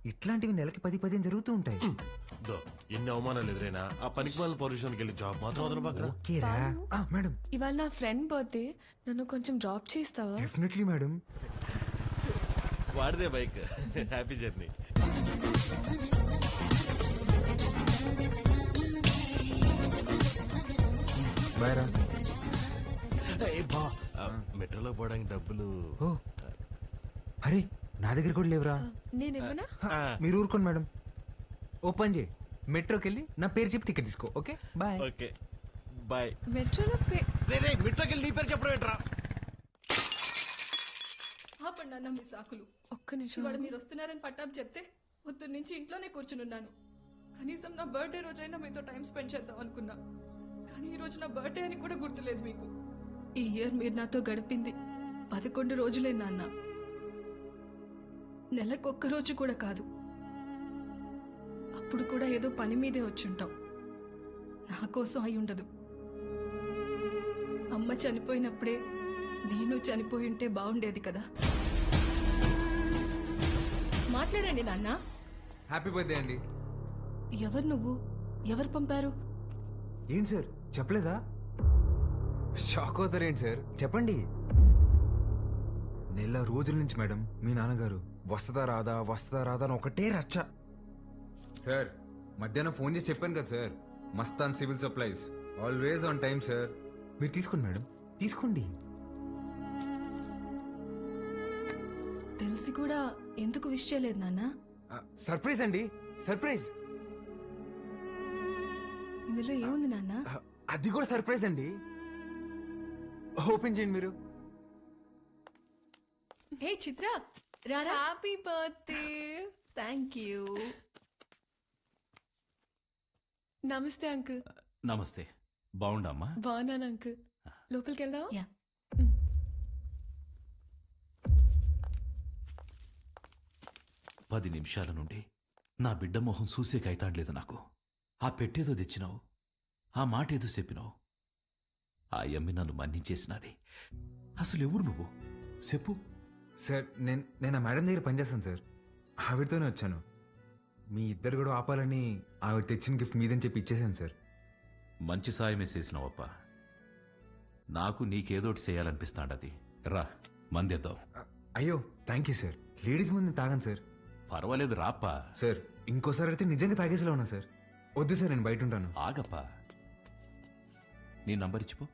ఇట్లాంటివి నెలకి 10-15 జరుగుతూ ఉంటాయి. ఎన్ని అవమానాలు ఎదురైనా ఆ పనికి వాళ్ళ పొజిషన్కి వెళ్ళి జాబ్ మాత్రం వదల పక్కన. ఓకేరా మేడం. ఇవాళ నా ఫ్రెండ్ బర్త్డే, నన్ను కొంచెం డ్రాప్ చేస్తావా? Definitely madam. వాడిదే బైక్. Happy journey. బాయ్ రా. మెట్రోలో పోవడానికి డబ్బులు. ఓ అరే నా దగ్గర కూడా లేవురా. నేనేమన్నా? మీరు ఊరుకోండి మేడం. ఓపెన్ చేయి, మెట్రోకి వెళ్ళి నా పేరు చెప్పి టికెట్ తీసుకో. Okay bye. Okay bye. మెట్రోలో మెట్రోకి వెళ్ళి నీ పేరు చెప్పడం ఏంట్రా? ఆపండి అన్న మీ సాకులు. ఒక్క నిమిషం. ఇవాళ మీరు వస్తున్నారని పట్టాపు చెప్తే పొద్దున్న నుంచి ఇంట్లోనే కూర్చునున్నాను. కనీసం నా బర్త్డే రోజైనా మీతో టైం స్పెండ్ చేద్దాం అనుకున్నా, కానీ ఈ రోజు నా బర్త్డే అని కూడా గుర్తులేదు మీకు. ఈ ఇయర్ మీరు నాతో గడిపింది 11 రోజులే నాన్న, నెలకొక్క రోజు కూడా కాదు. అప్పుడు కూడా ఏదో పని మీదే వచ్చుంటాం, నా కోసం అయి ఉండదు. అమ్మ చనిపోయినప్పుడే నేను చనిపోయి ఉంటే బాగుండేది కదా. మాట్లాడండి నాన్న. హ్యాపీ బర్త్డే అండి. ఎవరు నువ్వు? ఎవరు పంపారు? ఏంటి సార్ చెప్పలేదా? షాక్ అవుతారేంటి సార్, చెప్పండి. నెల రోజుల నుంచి మేడం మీ నాన్నగారు వస్తుందా రాదా వస్తుందా రాదా అని ఒకటే రచ్చ. సార్ మధ్యాహ్నం ఫోన్ చేసి చెప్పాను కదా sir, Mastan civil supplies always on time sir. మీరు తీసుకోండి మేడం, తీసుకోండి. తెలిసి కూడా ఎందుకు విష్ చేయలేదు నాన్న? సర్ప్రైజ్ అండి, సర్ప్రైజ్. ఇందులో ఏముంది నాన్న? అది కూడా సర్ప్రైజ్ అండి. ఓపెన్ చేయండి మీరు. హే చిత్ర, రారా. Happy birthday. Thank you. నమస్తే అంకుల్. నమస్తే. బాగుండమ్మా? బాగున్నాను అంకుల్. లోపలికి వెళ్దావా? యా. 10 నిమిషాల నుండి నా బిడ్డ మొహం చూసే కైతాడలేదు నాకు. ఆ పెట్టేదో తెచ్చినావు, ఆ మాట ఏదో చెప్పినావు. ఆ యమ్మి నన్ను మన్నించేసినది. అసలు ఎవరు నువ్వు చెప్పు. సార్ నేను ఆ మేడం దగ్గర పనిచేస్తాను సార్, ఆవిడతోనే వచ్చాను. మీ ఇద్దరు కూడా ఆపాలని ఆవిడ తెచ్చిన గిఫ్ట్ మీదని చెప్పి ఇచ్చేసాను సార్. మంచి సాయమే చేసినావప్ప. నాకు నీకేదోటి చేయాలనిపిస్తాండది. రా మందేద్దాం. అయ్యో థ్యాంక్ యూ సార్. లేడీస్ ముందు తాగాను సార్. పర్వాలేదు రాప్పా. సార్ ఇంకోసారి అయితే నిజంగా తాగేసేలా ఉన్నా సార్. వద్దు సార్, నేను బయట ఉంటాను. ఆగప్పా, నీ నంబర్ ఇచ్చిపో.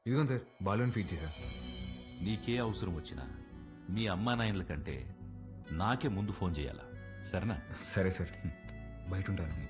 ఇదిగోండి సార్, బాలూన్ ఫీడ్ చేశా. నీకే అవసరం వచ్చినా మీ అమ్మా నాయనల కంటే నాకే ముందు ఫోన్ చేయాలా, సరేనా? సరే సార్, బయట ఉంటాను.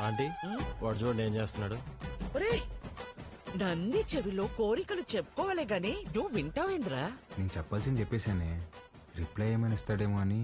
ఆంటీ వాడు చూడండి ఏం చేస్తున్నాడు. నంది చెవిలో కోరికలు చెప్పుకోవాలి గాని నువ్వు వింటావేంద్రా? నేను చెప్పాల్సింది చెప్పేశానే, రిప్లై ఏమైనా ఇస్తాడేమో అని.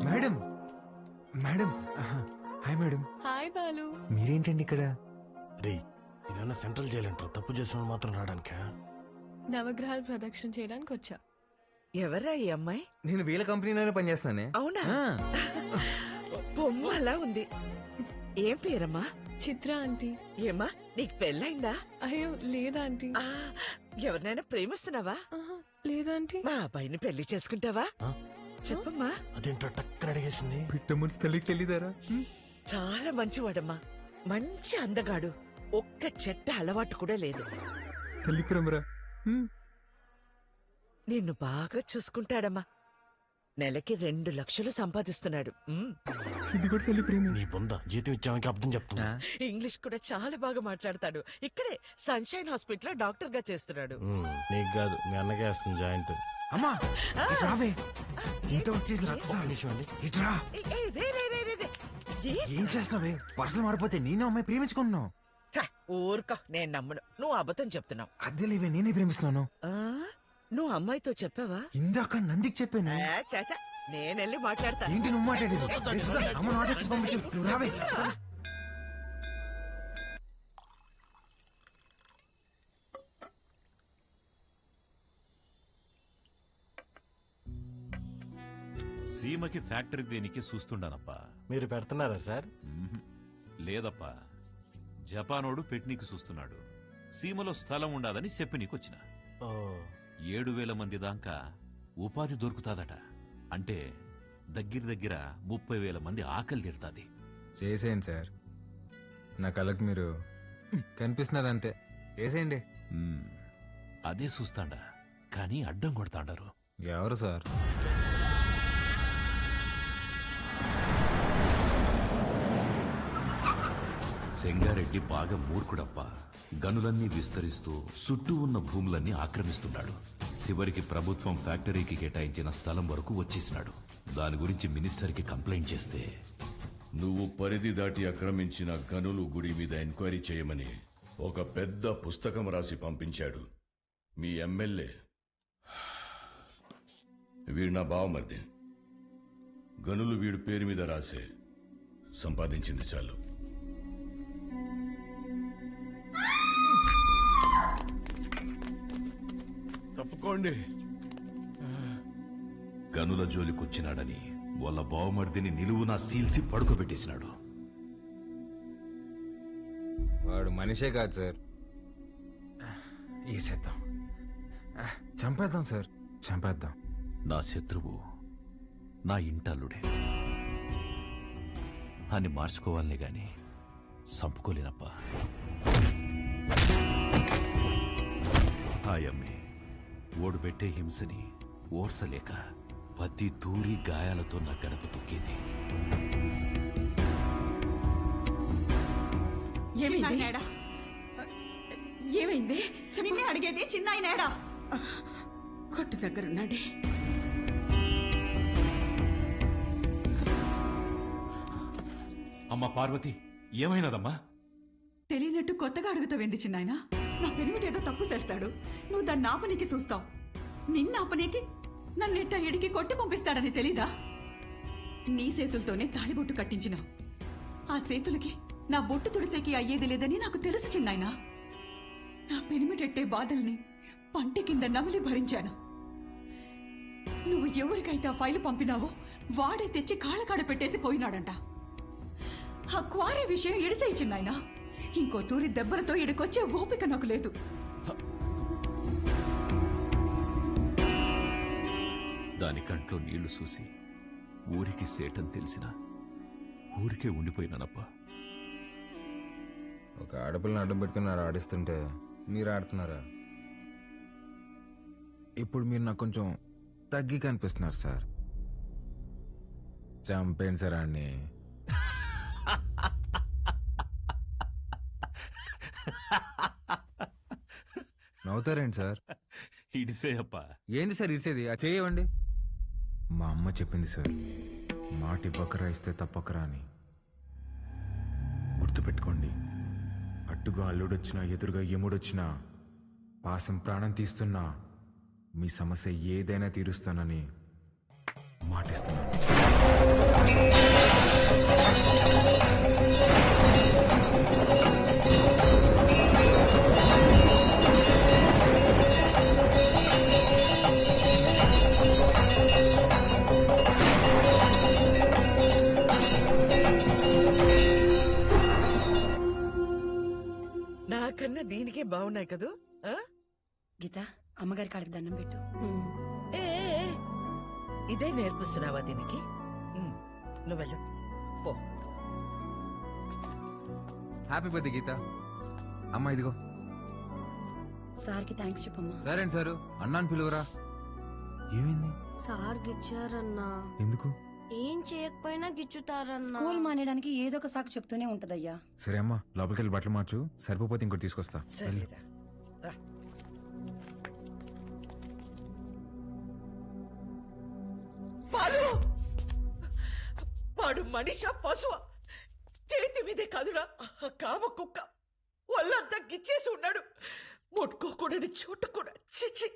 Madam madam hi madam. Hi Balu. మీరేంటండి ఇక్కడ? రే ఇదన్నా సెంట్రల్ జైలు అంటారు, తప్పు చేసిన మాత్రం రావడానికా? నవగ్రహాలు ప్రదక్షిణ చేయడానికి వచ్చా. ఎవరా ఈ అమ్మాయి? నేను వీళ్ళ కంపెనీలోనే పనిచేస్తున్నానే. అవునా? బొమ్మ అలా ఉంది. ఏం పేరమ్మా? చిత్ర ఆంటీ. ఏమ్మా నీకు పెళ్ళైందా? అయ్యో లేదా ఆంటీ. ఆ, ఎవరినైనా ప్రేమిస్తున్నావా? లేదాంటీ. మా అబ్బాయిని పెళ్లి చేసుకుంటావా? చెప్పమ్మా. అదేంటో టక్కన అడిగేసింది. పిట్ట మనసు తల్లికి తెలియదారా? చాలా మంచివాడమ్మా, మంచి అందగాడు, ఒక్క చెట్ట అలవాటు కూడా లేదు. తల్లి ప్రేమరా. నిన్ను బాగా చూసుకుంటాడమ్మా. నెలకి 2 లక్షలు సంపాదిస్తున్నాడు. ఇది కూడా తల్లి ప్రేమ. నీ బొంద జీతం ఇచ్చామని అర్థం చెప్తున్నా. ఇంగ్లీష్ కూడా చాలా బాగా మాట్లాడతాడు. ఇక్కడే సన్షైన్ హాస్పిటల్ లో డాక్టర్ గా చేస్తున్నాడు. నీకు కాదు మీ అన్నకే వస్తుంది జాయింట్. అమ్మా రావే, ఇంత వచ్చేసి ఇట్రా. ఏం చేస్తావే? పర్సలు మారిపోతే నేను అమ్మాయి ప్రేమించుకుంటున్నావు. ఊరుకో, నేను నమ్మను. నువ్వు అబద్ధం చెప్తున్నావు. అద్దె లేవే, నేనే ప్రేమిస్తున్నాను. నువ్వు అమ్మాయితో చెప్పావా? ఇందాక నందికి చెప్పాను. చాచా, నేనెళ్ళి మాట్లాడతా. ఏంటి నువ్వు మాట్లాడేది? అమ్మ నాటకి పంపించు, నువ్వు రావే. సీమకి ఫ్యాక్టరీ దేనికి చూస్తుండానప్పా. మీరు పెడుతున్నారా సార్? మ్మ్హ్. లేదప్పా, జపానోడు పెట్నీకి చూస్తున్నాడు. సీమలో స్థలం ఉండాదని చెప్పి నీకొచ్చిన. ఓ 7,000 మంది దాకా ఉపాధి దొరుకుతాదట. అంటే దగ్గర 30,000 మంది ఆకలి తీరుతాది. చేసేయండి సార్, నా కళ్ళకు మీరు కనిపిస్తున్నారు అంతే. చేసేయండి. మ్మ్. అదే చూస్తాండా, కానీ అడ్డం కొడతాండారు. ఎవరు సార్? సెంగారెడ్డి బాగా మూర్ఖుడప్ప. గనులన్నీ విస్తరిస్తూ చుట్టూ ఉన్న భూములన్నీ ఆక్రమిస్తున్నాడు. చివరికి ప్రభుత్వం ఫ్యాక్టరీకి కేటాయించిన స్థలం వరకు వచ్చేసినాడు. దాని గురించి మినిస్టర్కి కంప్లైంట్ చేస్తే నువ్వు పరిధి దాటి ఆక్రమించిన గనులు గుడి మీద ఎంక్వైరీ చేయమని ఒక పెద్ద పుస్తకం రాసి పంపించాడు మీ ఎమ్మెల్యే. వీడు నా బావమరిది. గనులు వీడి పేరు మీద రాసే సంపాదించింది చాలు. తప్పుకోండి. గనుల జోలికొచ్చినాడని వాళ్ళ బావమర్దిని నిలువునా సీల్సి పడుకోబెట్టేసినాడు. వాడు మనిషే కాదు సార్. వేసేద్దాం, చంపేద్దాం సార్, చంపేద్దాం. నా శత్రువు నా ఇంటల్లుడే అని మార్చుకోవాలనే గాని చంపుకోలేనప్ప. హాయమ్మి ఓడు పెట్టే హింసని ఓర్సలేక పత్తి దూరి గాయాలతో నా గడప తొక్కేది. చిన్నాయనేడా? ఏమైంది? నిన్నే అడిగేది, చిన్నాయనేడా? కొట్టు దగ్గరున్నాడే. అమ్మా పార్వతి, ఏమైనదమ్మా? తెలియనట్టు కొత్తగా అడుగుతావేంది చిన్నాయన? నా పెనిమిటేదో తప్పు చేస్తాడు, నువ్వు దాన్ని ఆపనీకి చూస్తావు. నిన్న ఆపనీకి నన్నెట్ట ఎడికి కొట్టి పంపిస్తాడని తెలీదా? నీ చేతులతోనే తాళిబొట్టు కట్టించినావు. ఆ చేతులకి నా బొట్టు తుడిసేకి అయ్యేది లేదని నాకు తెలుసు చిన్నాయన. నా పెనిమిటెట్టే బాధల్ని పంటి కింద నమిలి భరించాను. నువ్వు ఎవరికైతే ఆ ఫైలు పంపినావో వాడే తెచ్చి కాళ్ళకాడ పెట్టేసి పోయినాడంట. ఆ క్వారీ విషయం ఎడిసేయి చిన్నాయన. ఇంకో తూరి దెబ్బలతో ఇడికొచ్చే ఓపిక నాకు లేదు. దాని కంట్లో నీళ్లు చూసి ఊరికి సేటని తెలిసినా ఊరికే ఉండిపోయినానప్పా. ఒక ఆడపిల్లని అడ్డం పెట్టుకుని ఆడిస్తుంటే మీరు ఆడుతున్నారా? ఇప్పుడు మీరు నాకు కొంచెం తగ్గి కనిపిస్తున్నారు సార్. చంపేయండి సార్ అన్ని. నవ్వుతారేంటి సార్? ఇడిసే అప్పా. ఏంది సార్ ఇరిసేది? ఆ చేయవండి. మా అమ్మ చెప్పింది సార్, మాటి బకరా ఇస్తే తప్పకరా అని. గుర్తుపెట్టుకోండి, అట్టుగా అల్లుడొచ్చినా ఎదురుగా యముడొచ్చినా పాసం ప్రాణం తీస్తున్నా మీ సమస్య ఏదైనా తీరుస్తానని మాటిస్తున్నాను. నాకన్నా దీనికే బాగున్నాయి కదూ. ఆ? గీత, అమ్మగారి కాళ్ళకి దండం పెట్టు. ఏ, ఏ, ఏ, ఇదే నేర్పిస్తున్నావా దీనికి? నువ్వెళ్ళు పో. హ్యాపీ బర్త్డే గీత. అమ్మ ఇదిగో. సార్కి థ్యాంక్స్ చెప్పమ్మా. సరే అండి సారు, అన్నాను పిలువరా. ఏమైంది? సార్ గిచ్చారన్నా. ఎందుకు? ఏం చేయకపోయినా గిచ్చుతారన్నా. స్కూల్ మానేయడానికి ఏదో ఒక సాకు చెప్తూనే ఉంటదయ్యా. సరే అమ్మా, లోపలికి వెళ్ళి బట్టలు మార్చు. సరిపోతే ఇంకోటి తీసుకొస్తా. వెళ్ళు. సరేరా రా. పాలు వాడు మనిషా పశువా? చేతి మీదే కాదురా కామ కుక్క. వాళ్ళంతా గిచ్చేసి ఉన్నాడు. ముట్టుకోకూడని చోటు కూడా. చిచి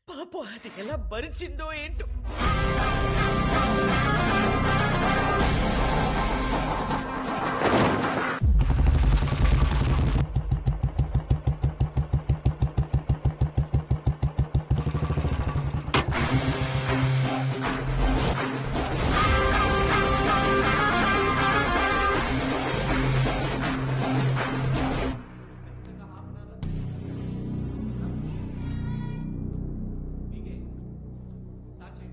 పాపం అది ఎలా భరించిందో ఏంటో.